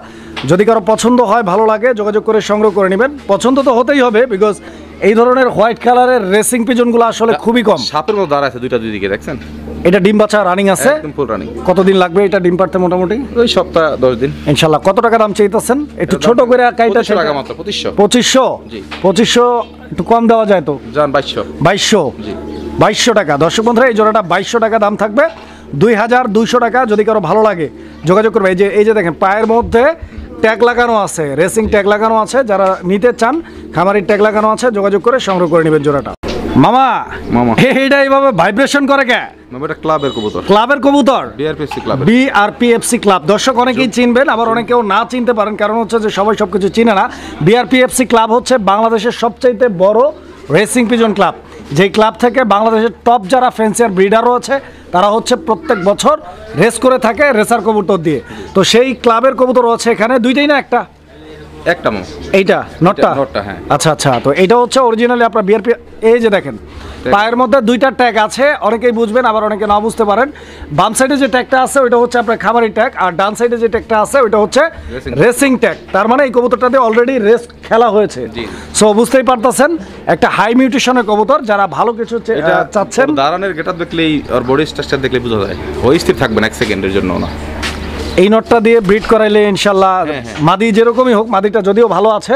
যদি কারো পছন্দ হয়, ভালো লাগে, যোগাযোগ করে সংগ্রহ করে নেবেন। পছন্দ তো হতেই হবে, বিকজ এই ধরনের হোয়াইট কালারের রেসিং পিজনগুলো আসলে খুবই কম। সাপের মতো দাঁড়ায় আছে দুইটা, দুই দিকে দেখছেন। এটা ডিম বাচ্চা রানিং আছে, একদম ফুল রানিং। কতদিন লাগবে এটা ডিম পাড়তে? মোটামুটি ওই সপ্তাহ 10 দিন ইনশাআল্লাহ। কত টাকা দাম চাইতেছেন? একটু ছোট করে কাইটা। 2500 টাকা মাত্র। 2500? জি, 2500 একটু কম দেওয়া যায় তো? জান 2200। জি, 2200 টাকা। দর্শক বন্ধুরা, এই জোড়াটা 2200 টাকা দাম থাকবে। 2200 টাকা। যদি কারো ভালো লাগে যোগাযোগ করবে। এই যে দেখেন পায়ের মধ্যে ট্যাগ লাগানো আছে, রেসিং ট্যাগ লাগানো আছে। যারা নিতে চান, খামারির ট্যাগ লাগানো আছে, যোগাযোগ করে সংগ্রহ করে নেবেন জোড়াটা। মামা এইটা এইভাবে ভাইব্রেশন করে কে? এটা ক্লাবের কবুতর। ক্লাবের কবুতর, বিআরপিএফসি ক্লাব। BRPFC club. দর্শক অনেকেই চিনবেন, আবার অনেকেও না চিনতে পারেন, কারণ হচ্ছে যে সবাই সবকিছু চিনে না। বিআরপিএফসি ক্লাব হচ্ছে বাংলাদেশের সবচাইতে বড় রেসিং পিজন ক্লাব। যেই ক্লাব থেকে বাংলাদেশের টপ যারা ফ্যান্সিয়ার ব্রিডার রয়েছে তারা হচ্ছে প্রত্যেক বছর রেস করে থাকে রেসার কবুতর দিয়ে। তো সেই ক্লাবের কবুতর রয়েছে এখানে দুইটাই না একটা একটা মামা এইটা নটটা নটটা, হ্যাঁ। আচ্ছা আচ্ছা, তো এটা হচ্ছে অরিজিনালি আপনার বিআরপি। এই যে দেখেন পায়ের মধ্যে দুইটা ট্যাগ আছে, অনেকেই বুঝবেন আবার অনেকে না বুঝতে পারেন। বাম সাইডে যে ট্যাগটা আছে ওইটা হচ্ছে আপনার খামারি ট্যাগ, আর ডান সাইডে যে ট্যাগটা আছে ওইটা হচ্ছে রেসিং ট্যাগ। তার মানে এই কবুতরটা দিয়ে অলরেডি রেস খেলা হয়েছে। সো বুঝতেই পারতেছেন একটা হাই মিউটেশনের কবুতর, যারা ভালো কিছু চাচ্ছেন। দাঁড়ানোর গেটআপ দেখলেই আর বডি স্ট্রাকচার দেখলে বোঝা যায় ওই স্থির থাকবেন এক সেকেন্ডের জন্য না। এই নটটা দিয়ে ব্রিড করাইলে ইনশাল্লাহ মাদি যেরকমই হোক, মাদিটা যদিও ভালো আছে,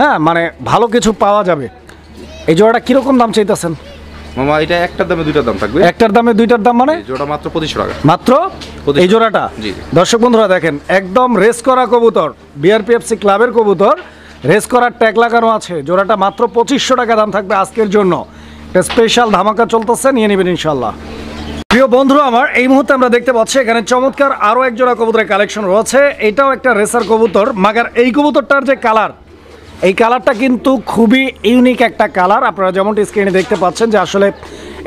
হ্যাঁ মানে ভালো কিছু পাওয়া যাবে। এই জোড়াটা কিরকম দাম চাইতেছেন মামা? এটা একটার দামে দুইটার দাম থাকবে। একটার দামে দুইটার দাম মানে জোড়া মাত্র 2500 টাকা মাত্র এই জোড়াটা। দর্শক বন্ধুরা দেখেন একদম রেস করা কবুতর, বিআরপিএফসি ক্লাবের কবুতর, রেস করার ট্যাগ লাগানো আছে। জোড়াটা মাত্র 2500 টাকা দাম থাকবে আজকের জন্য। একটা স্পেশাল ধামাকা চলতেছে, নিয়ে নেবেন ইনশাল্লাহ। প্রিয় বন্ধুরা আমার, এই মুহূর্তে আমরা দেখতে পাচ্ছি এখানে চমৎকার আরও এক জোড়া কবুতরের কালেকশন রয়েছে। এটাও একটা রেসার কবুতর, মাগার এই কবুতরটার যে কালার, এই কালারটা কিন্তু খুবই ইউনিক একটা কালার। আপনারা যেমনটি স্ক্রিনে দেখতে পাচ্ছেন যে আসলে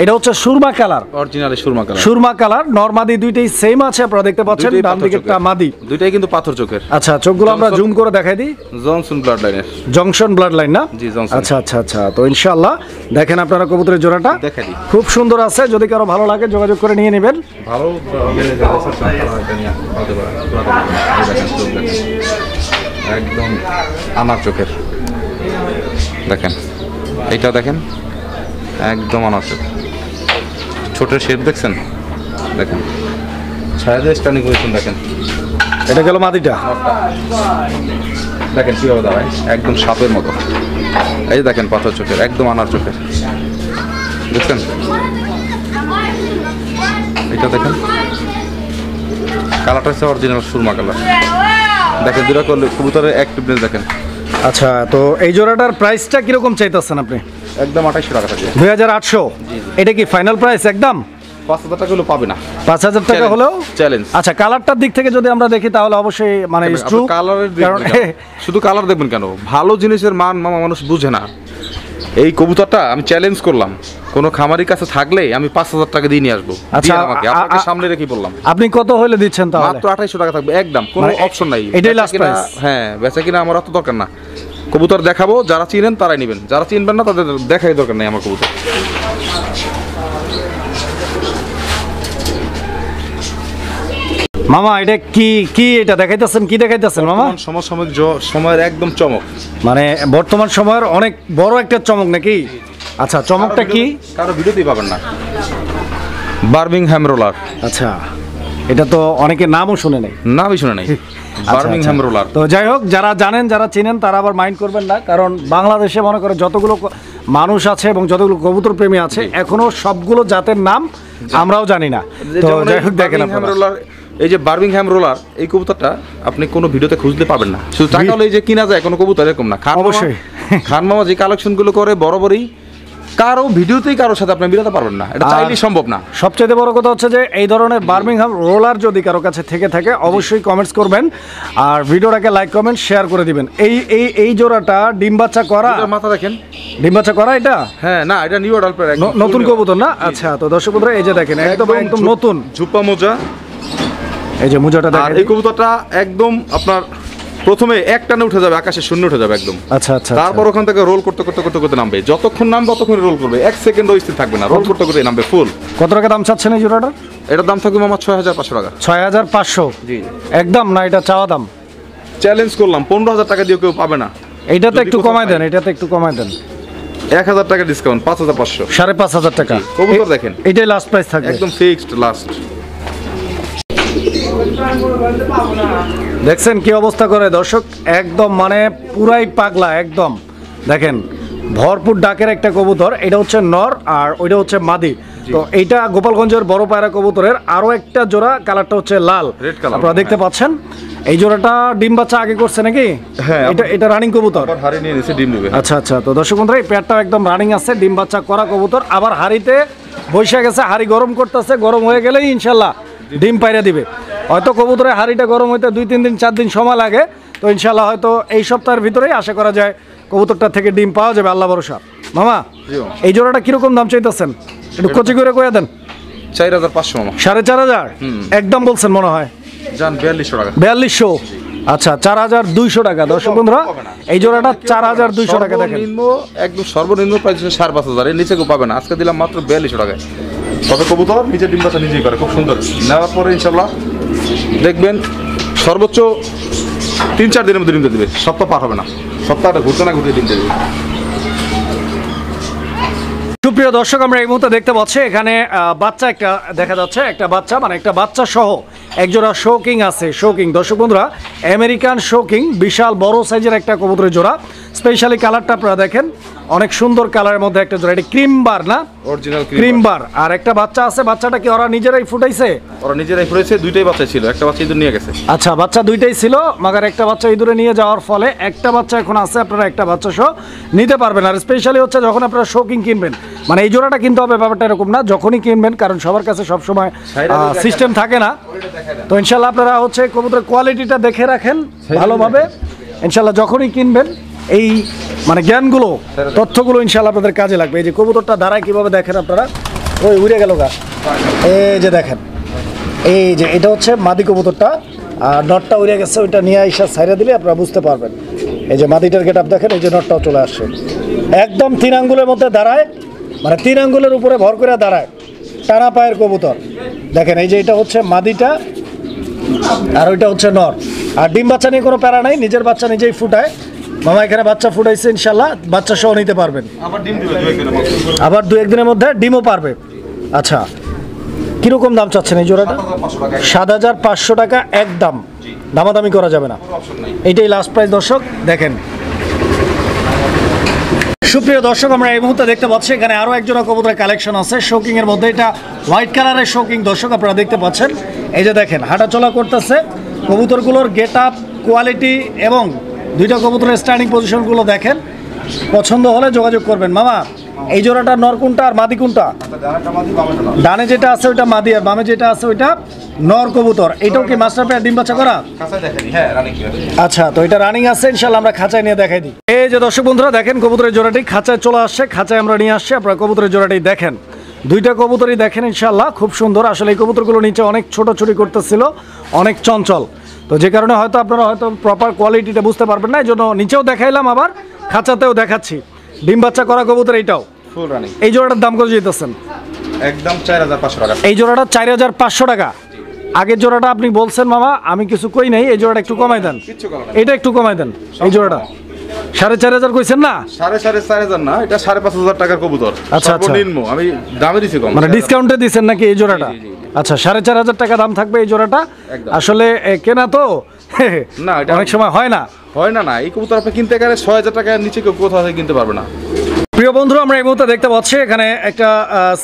এটা হচ্ছে surma colour, original surma colour. Surma colour নরমাদি দুইটাই সেম আছে, আপনারা দেখতে পাচ্ছেন ডান দিকেরটা মাদি, দুইটাই কিন্তু পাথর চোখের। আচ্ছা চোখগুলো আমরা জুম করে দেখাই দিই। জনসন ব্লাড লাইনের, জংশন ব্লাড লাইন না? জি জনসন। আচ্ছা আচ্ছা আচ্ছা, তো ইনশাআল্লাহ দেখেন আপনারা কবুতরের জোড়াটা দেখাই দিই, খুব সুন্দর আছে। যদি কারো ভালো লাগে যোগাযোগ করে নিয়ে নেবেন। ভালো একদম আমার চোখের দেখেন, এইটা দেখেন একদম আমার চোখ। ছোটের শেপ দেখছেন, দেখেন ছায়া স্টার্নিং করেছেন, দেখেন এটা গেল মাদিটা, দেখেন কীভাবে দাঁড়ায় একদম সাপের মতো। এই যে দেখেন পাথর চোখের, একদম আনার চোখের, দেখছেন? এটা দেখেন কালারটা হচ্ছে অরিজিনাল সুরমা কালার। দেখেন দুটা কবুতরের অ্যাক্টিভনেস দেখেন। আচ্ছা, তো এই জোড়াটার প্রাইসটা কিরকম চাইতেছেন আপনি? একদম 2800 টাকা থাকে। 2800? এটা কি ফাইনাল প্রাইস একদম? 5000 টাকা হলেও পাবে না। 5000 টাকা হলেও চ্যালেঞ্জ। আচ্ছা, কালারটার দিক থেকে যদি আমরা দেখি তাহলে অবশ্যই মানে শুধু কালার দেখবেন কেন, ভালো জিনিসের মান মামা মানুষ বুঝে না। এই কবুতরটা আমি চ্যালেঞ্জ করলাম, কোনো খামারির কাছে থাকলে আমি 5000 টাকা দিয়ে নিয়ে আসবো। আচ্ছা, আমাকে আপনাকে সামনে রেখে বললাম। আপনি কত হলে দিচ্ছেন তাহলে? মাত্র 2800 টাকা থাকবে একদম, কোনো অপশন নাই। এটাই লাস্ট প্রাইস? হ্যাঁ, বেচা কিনা আমার অত দরকার না। কবুতর দেখাবো, যারা চিনেন তারাই নেবেন, যারা চিনবেন না তাদের দেখাই দরকার নেই আমার কবুতর। মামা এটা কি কি এটা দেখাইতেছেন, কি দেখাইতেছেন মামা? সমসাময়িক সময়ের একদম চমক, মানে বর্তমান সময়ের অনেক বড় একটা চমক নাকি? আচ্ছা, চমকটা কি? কারো ভিডিওতেই পাবেন না। Birmingham roller. আচ্ছা, এটা তো অনেকে নামও শুনে নেই, নামই শুনে নাই। Birmingham roller. তো যাই হোক, যারা জানেন যারা চিনেন তারা আবার মাইন্ড করবেন না, কারণ বাংলাদেশে মনে করে যতগুলো মানুষ আছে এবং যতগুলো কবুতর প্রেমী আছে এখনো সবগুলো জাতের নাম আমরাও জানি না। তো যাই হোক দেখেন আপনারা, এই যে বার্মিংহাম রোলার, এই কবুতরটা আপনি কোনো ভিডিওতে খুঁজতে পাবেন না। শুধু টাকা হলে যে কিনা যায় কোনো কবুতর এরকম না। অবশ্যই খান মামা যে কালেকশনগুলো করে বরাবরই কারো ভিডিওতেই কারোর সাথে আপনি মিলাতে পারবেন না, এটা চাইলেই সম্ভব না। সবচেয়ে বড় কথা হচ্ছে যে এই ধরনের বার্মিংহাম রোলার যদি কারো কাছে থেকে থাকে অবশ্যই কমেন্টস করবেন, আর ভিডিওটাকে লাইক কমেন্ট শেয়ার করে দিবেন। এই এই এই জোড়াটা ডিম বাচ্চা করা, মাথা দেখেন, ডিম বাচ্চা করা এটা? হ্যাঁ, না এটা নিউ অ্যাডাল্ট, নতুন কবুতর না? আচ্ছা, তো দর্শক বন্ধুরা এই যে দেখেন একদম একদম নতুন ঝুপা মোজা, এই যে মোজাটা দেখেন। এই কবুতরটা একদম আপনার প্রথমে এক টানে উঠে যাবে, আকাশে শূন্য উঠে যাবে একদম। আচ্ছা আচ্ছা, তারপর ওখান থেকে রোল করতে করতে করতে করতে নামবে, যতক্ষণ নামবে ততক্ষণ রোল করবে, এক সেকেন্ডও স্থির থাকবে না, রোল করতে করতে নামবে ফুল। কত টাকা দাম চাচ্ছেন এই জোড়াটা? এটার দাম থাকবে মামা 6500 টাকা। 6500? জি একদম না, এটা চাওয়া দাম। চ্যালেঞ্জ করলাম, 15000 টাকা দিয়ে কেউ পাবে না। এইটাতে একটু কমাই দেন, এটাতে একটু কমাই দেন। 1000 টাকা ডিসকাউন্ট, 5500। 5500 টাকা কবুতর দেখেন, এটাই লাস্ট প্রাইস থাকবে একদম ফিক্সড লাস্ট। দেখছেন কি অবস্থা করে দর্শক, একদম মানে পুরাই পাগলা একদম। দেখেন ভরপুর ডাকের একটা কবুতর, এটা হচ্ছে নর আর ওইটা হচ্ছে মাদি। তো এইটা গোপালগঞ্জের বড় পায়রা কবুতরের আরো একটা জোড়া, কালারটা হচ্ছে লাল, আপনারা দেখতে পাচ্ছেন। এই জোড়াটা ডিম বাচ্চা আগে করছে নাকি? হ্যাঁ, এটা রানিং কবুতর, হাড়ি নিয়ে নিছে, ডিম দিবে। আচ্ছা আচ্ছা, তো দর্শক বন্ধুরা এই পেয়ারটা একদম রানিং আছে, ডিম বাচ্চা করা কবুতর। আবার হাড়িতে বসে গেছে, হাড়ি গরম করতেছে, গরম হয়ে গেলেই ইনশাল্লাহ ডিম পাইরা দিবে। হয়তো কবুতরের হাড়িটা গরম হইতে 2-3 দিন 4 দিন সময় লাগে, তো ইনশাল্লাহ হয়তো এই সপ্তাহের ভিতরেই আশা করা যায় কবুতরটা থেকে ডিম পাওয়া যাবে, আল্লাহ ভরসা। মামা এই জোড়াটা কিরকম দাম চাইতেছেন একটু কচি করে কয়ে দেন। 4500 মামা। 4500 একদম বলছেন মনে হয় জান 4200 টাকা। 4200 আচ্ছা 4200 টাকা। দর্শক বন্ধুরা এই জোড়াটা 4200 টাকা দেখেন। একদম সর্বনিম্ন প্রাইস 5500 এর নিচে কেউ পাবে না। আজকে দিলাম মাত্র 4200 টাকায়। তবে কবুতর নিজে ডিম বাচ্চা নিজেই করে, খুব সুন্দর। নেওয়ার পরে ইনশাল্লাহ দেখবেন সর্বোচ্চ 3-4 দিনের মধ্যে ডিম দিয়ে দেবে, সপ্তাহ পার হবে না। সপ্তাহটা ঘুরতে না ঘুরতে ডিম দিয়ে দেবে। সুপ্রিয় দর্শক আমরা এই মুহূর্তে দেখতে পাচ্ছি এখানে বাচ্চা একটা দেখা যাচ্ছে, একটা বাচ্চা মানে একটা বাচ্চা সহ একজোড়া শোকিং আছে। শোকিং দর্শক বন্ধুরা আমেরিকান শোকিং, বিশাল বড় সাইজের একটা কবুতরের জোড়া। স্পেশালি কালারটা আপনারা দেখেন অনেক সুন্দর কালারের মধ্যে একটা জোড়া। এটা ক্রিম বার না? অরিজিনাল ক্রিম বার। আর একটা বাচ্চা আছে, বাচ্চাটা কি ওরা নিজেরাই ফুটাইছে? ওরা নিজেরাই ফুটাইছে, দুইটাই বাচ্চা ছিল, একটা বাচ্চা ইঁদুর নিয়ে গেছে। আচ্ছা বাচ্চা দুইটাই ছিল, মাগার একটা বাচ্চা ইঁদুরে নিয়ে যাওয়ার ফলে একটা বাচ্চা এখন আছে, আপনারা একটা বাচ্চা সহ নিতে পারবেন। আর স্পেশালি হচ্ছে যখন আপনারা শোকিং কিনবেন, মানে এই জোড়াটা কিনতে হবে ব্যাপারটা এরকম না, যখনই কিনবেন, কারণ সবার কাছে সবসময় সিস্টেম থাকে না। তো ইনশাল্লাহ আপনারা হচ্ছে কবুতরের কোয়ালিটিটা দেখে রাখেন ভালোভাবে, ইনশাল্লাহ যখনই কিনবেন এই মানে জ্ঞানগুলো তথ্যগুলো ইনশাল্লাহ আপনাদের কাজে লাগবে। এই যে কবুতরটা দাঁড়ায় কীভাবে দেখেন আপনারা, ওই উড়ে গেল গা, এই যে দেখেন, এই যে এটা হচ্ছে মাদি কবুতরটা, আর নটটা উড়ে গেছে, ওইটা নিয়ে আইসা ছাইড়া দিলে আপনারা বুঝতে পারবেন। এই যে মাদিটার গেট আপ দেখেন, এই যে নটটাও চলে আসছে, একদম 3 আঙ্গুলের মধ্যে দাঁড়ায়, মানে 3 আঙ্গুলের উপরে ভর করে দাঁড়ায়, টানা পায়ের কবুতর দেখেন। এই যে এটা হচ্ছে মাদিটা আর ওইটা হচ্ছে নর। আর ডিম বাচ্চা নিয়ে কোনো প্যারা নাই, নিজের বাচ্চা নিজেই ফুটায়। মামা এখানে বাচ্চা ফুটাইছে, ইনশাল্লাহ বাচ্চা সহ নিতে পারবেন, আবার 2-1 দিনের মধ্যে ডিমও পারবে। আচ্ছা কিরকম দাম চাচ্ছেন এই জোড়াটা? 7500 টাকা একদম, দামাদামি করা যাবে না, এইটাই লাস্ট প্রাইস দর্শক দেখেন। সুপ্রিয় দর্শক আমরা এই মুহূর্তে দেখতে পাচ্ছি এখানে আরও একজোড়া কবুতরের কালেকশন আছে শোকিং এর মধ্যে। এটা হোয়াইট কালারের শোকিং দর্শক আপনারা দেখতে পাচ্ছেন। এই যে দেখেন হাঁটাচলা করতেছে, কবুতরগুলোর গেট আপ কোয়ালিটি এবং দুইটা কবুতরের স্ট্যান্ডিং পজিশনগুলো দেখেন। পছন্দ হলে যোগাযোগ করবেন। মামা এই জোড়াটা নর কোনটা আর মাদি কোনটা? ডানে যেটা আছে ওইটা মাদি, আর বামে যেটা আছে ওইটা নর কবুতর। এটাও কি মাস্টার পেয়ার ডিম বাচ্চা করা? আচ্ছা তো এটা রানিং আছে, ইনশাল্লাহ আমরা খাঁচায় নিয়ে দেখাই দিই। এই যে দর্শক বন্ধুরা দেখেন কবুতরের জোড়াটি খাঁচায় চলে আসছে, খাঁচায় আমরা নিয়ে আসছি। আপনারা কবুতরের জোড়াটি দেখেন, দুইটা কবুতরই দেখেন ইনশাল্লাহ খুব সুন্দর। আসলে এই কবুতরগুলো নিচে অনেক ছোটাছুটি করতেছিল, অনেক চঞ্চল, তো যে কারণে হয়তো আপনারা হয়তো প্রপার কোয়ালিটিটা বুঝতে পারবেন না, এই জন্য নিচেও দেখাইলাম আবার খাঁচাতেও দেখাচ্ছি। ডিম বাচ্চা করা কবুতর এইটাও ফুল রানিং। এই জোড়াটার দাম কত যেতেছেন? একদম 4500 টাকা। এই জোড়াটা 4500 টাকা। আগের জোড়াটা আপনি বলছেন মামা, আমি কিছু কই নাই, এই জোড়াটা একটু কমাই দেন, এটা একটু কমাই দেন। এই জোড়াটা 4500 কইছেন না? 4500 না, এটা 5500 টাকার কবুতর। আচ্ছা সর্বনিম্ন আমি দামে দিছি কম, মানে ডিসকাউন্টে দিবেন নাকি এই জোড়াটা? আচ্ছা 4500 টাকা দাম থাকবে এই জোড়াটা। আসলে কেনা তো না, এটা অনেক সময় হয় না, না এই কবুতর আপনি কিনতে গেলে 6000 টাকার নিচে কেউ কোথাও থেকে কিনতে পারবে না। প্রিয় বন্ধু আমরা এই মুহূর্তে দেখতে পাচ্ছি এখানে একটা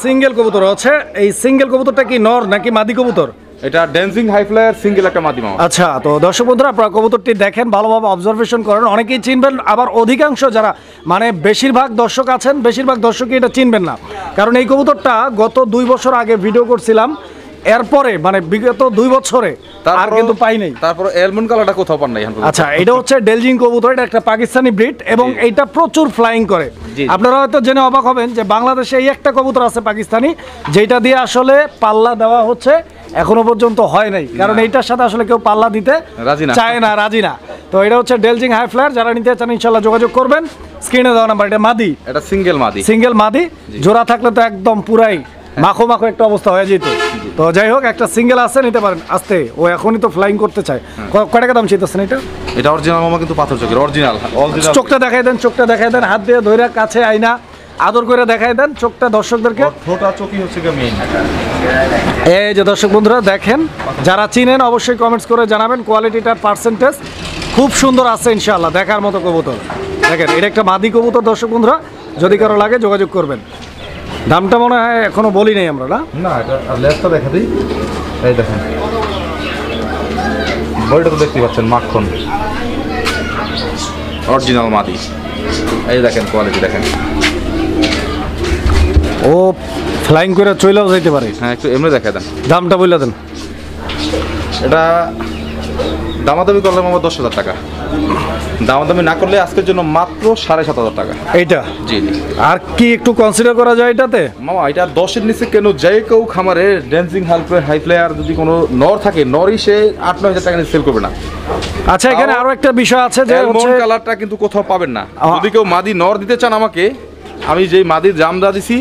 সিঙ্গেল কবুতর আছে। এই সিঙ্গেল কবুতরটা কি নর নাকি মাদি কবুতর? এটা ড্যান্সিং হাই ফ্লায়ার সিঙ্গেল একটা মাদি মামা। আচ্ছা তো দর্শক বন্ধুরা আপনারা কবুতরটি দেখেন, ভালোভাবে অবজারভেশন করেন, অনেকেই চিনবেন, আবার অধিকাংশ যারা মানে বেশিরভাগ দর্শক আছেন, বেশিরভাগ দর্শকই এটা চিনবেন না, কারণ এই কবুতরটা গত 2 বছর আগে ভিডিও করছিলাম, এরপরে মানে বিগত 2 বছরে আর কিন্তু পাই নাই। তারপর এলমন কালারটা কোথাও পান নাই। আচ্ছা এটা হচ্ছে ডেলজিং কবুতর, এটা একটা পাকিস্তানি ব্রিড এবং এইটা প্রচুর ফ্লাইং করে। আপনারা হয়তো জেনে অবাক হবেন যে বাংলাদেশে এই একটা কবুতর আছে পাকিস্তানি, যেটা দিয়ে আসলে পাল্লা দেওয়া হচ্ছে, এখনো পর্যন্ত হয় নাই, কারণ এইটার সাথে আসলে কেউ পাল্লা দিতে চায় না, রাজি না। তো এটা হচ্ছে ডেলজিং হাই ফ্লায়ার, যারা নিতে চান ইনশাল্লাহ যোগাযোগ করবেন, স্ক্রিনে দেওয়া নাম্বার। এটা মাদি, এটা সিঙ্গেল মাদি, জোড়া থাকলে তো একদম পুরাই মাখো মাখো একটা অবস্থা হয়ে যেত। তো যাই হোক একটা সিঙ্গেল আছে, নিতে পারেন। আস্তে ও এখনই তো ফ্লাইং করতে চায়। কয় টাকা দাম চাইতেছেন এটা? এটা অরিজিনাল মামা, কিন্তু পাথর চোখের অরিজিনাল। চোখটা দেখাই দেন, চোখটা দেখাই দেন, হাত দিয়ে ধরে কাছে আইনা আদর করে দেখাই দেন চোখটা দর্শকদেরকে। ঠোঁটা চোখই হচ্ছে মেইন। এই যে দর্শক বন্ধুরা দেখেন, যারা চিনেন অবশ্যই কমেন্টস করে জানাবেন। কোয়ালিটিটার পার্সেন্টেজ খুব সুন্দর আছে ইনশাআল্লাহ, দেখার মতো কবুতর। দেখেন এটা একটা মাদি কবুতর দর্শক বন্ধুরা, যদি কারো লাগে যোগাযোগ করবেন। দামটা মনে হয় এখনো বলি নাই আমরা, না এটা লেজটা দেখা দিই। এই দেখেন বডিটা তো দেখতে পাচ্ছেন, মাখন অরিজিনাল মাদি। এই দেখেন কোয়ালিটি দেখেন, ও ফ্লাইং করে চলেও যাইতে পারে। হ্যাঁ একটু এমনি দেখা দেন, দামটা বলে দেন। এটা দামাদামি করলে মামা 10,000 টাকা। দামাদামি না করলে আজকের জন্য মাত্র 7,500 টাকা। এইটা জি জি। আর কি একটু কনসিডার করা যায় এটাতে? মামা এটা 10-এর নিচে কেন যাই কেউ খামারে ড্যান্সিং হাই প্লেয়ার যদি কোনো নর থাকে, নরই সে 8-9 হাজার টাকা নিয়ে সেল করবে না। আচ্ছা, এখানে আরো একটা বিষয় আছে যে হচ্ছে কালারটা কিন্তু কোথাও পাবেন না। যদি কেউ মাদি নর দিতে চান আমাকে, আমি যেই মাদির জামদা দিছি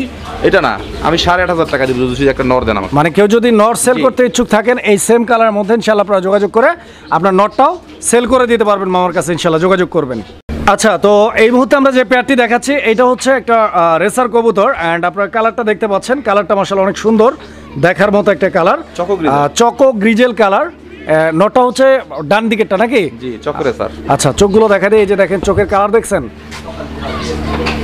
এটা না, আমি 8,500 টাকা দিব যদি একটা নর দেন আমাকে। মানে কেউ যদি নট সেল করতে ইচ্ছুক থাকেন এই সেম কালারের মধ্যে ইনশাআল্লাহ আপনারা যোগাযোগ করে আপনার নটটাও সেল করে দিতে পারবেন মামার কাছে, ইনশাআল্লাহ যোগাযোগ করবেন। আচ্ছা, তো এই মুহূর্তে আমরা যে পেয়ারটি দেখাচ্ছি এটা হচ্ছে একটা রেসার কবুতর অ্যান্ড আপনারা কালারটা দেখতে পাচ্ছেন, কালারটা মাশাআল্লাহ অনেক সুন্দর দেখার মতো একটা কালার, চকো গ্রিজেল কালার। নটটা হচ্ছে ডান দিকেরটা নাকি? জি, চকো রেসার। আচ্ছা, চোখগুলো দেখা দিই, এই যে দেখেন চোখের কালার দেখছেন,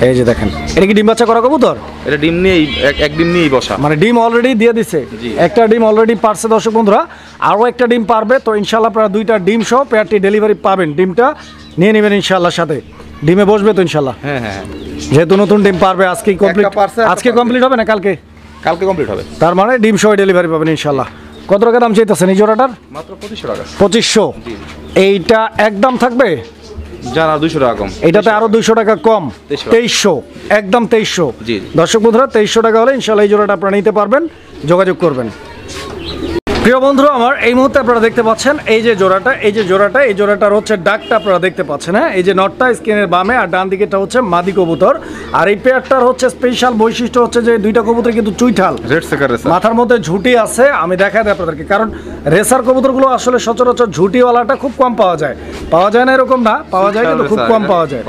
এই যে দেখেন। এটা কি ডিম বাচ্চা করা কবুতর? এটা ডিম নিয়েই এক ডিম নিয়েই বসা, মানে ডিম অলরেডি দিয়ে দিছে। একটা ডিম অলরেডি পারছে দর্শক বন্ধুরা, আরও একটা ডিম পারবে। তো ইনশাল্লাহ আপনারা 2টা ডিম সহ পেয়ারটি ডেলিভারি পাবেন। ডিমটা নিয়ে নেবেন ইনশাল্লাহ, সাথে ডিমে বসবে তো ইনশাল্লাহ। হ্যাঁ হ্যাঁ, যেহেতু নতুন ডিম পারবে আজকেই কমপ্লিট, আজকে কমপ্লিট হবে না কালকে? কালকে কমপ্লিট হবে। তার মানে ডিম সহ ডেলিভারি পাবেন ইনশাল্লাহ। কত টাকা দাম চাইতেছেন এই জোড়াটার? মাত্র 2500 টাকা। 2500? এইটা একদম থাকবে? জানা 200 টাকা কম। এইটাতে আরো 200 টাকা কম, 2300, একদম 2300। জি। দর্শক বন্ধুরা 2300 টাকা হলে ইনশাআল্লাহ এই জোড়াটা আপনারা নিতে পারবেন, যোগাযোগ করবেন। প্রিয় বন্ধুরা আমার, এই মুহূর্তে আপনারা দেখতে পাচ্ছেন এই যে জোড়াটা, এই জোড়াটার হচ্ছে ডাকটা আপনারা দেখতে পাচ্ছেন। হ্যাঁ, এই যে নটটা স্ক্রিনের বামে আর ডান দিকেটা হচ্ছে মাদি কবুতর। আর এই পেয়ারটার হচ্ছে স্পেশাল বৈশিষ্ট্য হচ্ছে যে 2টা কবুতর কিন্তু চুইঠাল, রেড সেকার রেসার, মাথার মধ্যে ঝুঁটি আছে। আমি দেখাই দিই আপনাদেরকে, কারণ রেসার কবুতরগুলো আসলে সচরাচর ঝুঁটিওয়ালাটা খুব কম পাওয়া যায়। পাওয়া যায় না এরকম না, পাওয়া যায় কিন্তু খুব কম পাওয়া যায়।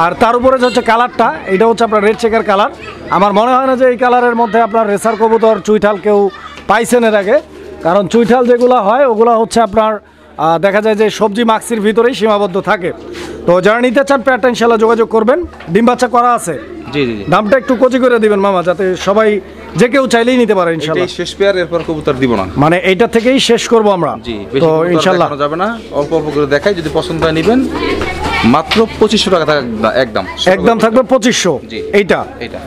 আর তার উপরে যে হচ্ছে কালারটা, এটা হচ্ছে আপনার রেড চেকার কালার। আমার মনে হয় না যে এই কালারের মধ্যে আপনার রেসার কবুতর চুইঠাল কেউ পাইছেন এর আগে, কারণ চুইঠাল যেগুলো হয় ওগুলো হচ্ছে আপনার দেখা যায় যে সবজি মাক্সির ভিতরেই সীমাবদ্ধ থাকে। তো যারা নিতে চান পেয়ারটা ইনশাল্লাহ যোগাযোগ করবেন। ডিম বাচ্চা করা আছে। জি জি। দামটা একটু কচি করে দিবেন মামা, যাতে সবাই যে কেউ চাইলেই নিতে পারে ইনশাল্লাহ। এই শেষ পেয়ার, এরপর কবুতর দিব না, মানে এইটা থেকেই শেষ করব আমরা। জি, তো ইনশাল্লাহ যাবে না, অল্প অল্প করে দেখাই, যদি পছন্দ হয় নেবেন। মাত্র 2500 টাকা একদম থাকবে 2500। এইটা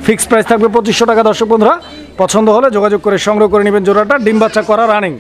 ফিক্সড প্রাইস থাকবে 2500 টাকা। দর্শক বন্ধুরা পছন্দ হলে যোগাযোগ করে সংগ্রহ করে নেবেন জোড়াটা। ডিম বাচ্চা করা রানিং।